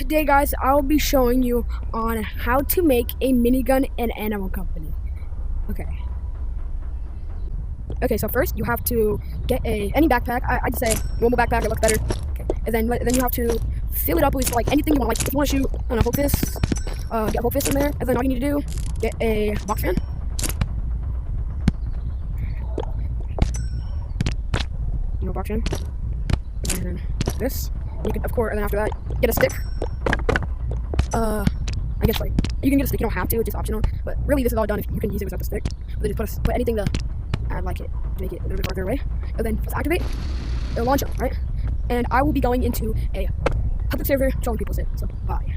today, guys, I'll be showing you on how to make a minigun in Animal Company. Okay, so first you have to get any backpack. I'd say normal backpack, it looks better. Okay, and then you have to fill it up with like anything you want. Like if you want to shoot, I don't know, Hulk fist, get Hulk fist in there. And then all you need to do, get a box fan. Box fan. And then this. You can, of course, and then after that, get a stick. I guess like you can get a stick. You don't have to; it's just optional. But really, this is all done if you can use it without the stick. But then just put anything to add like it, to make it a little bit farther away, and then press activate. It'll launch up, right? And I will be going into a public server showing people it. So bye.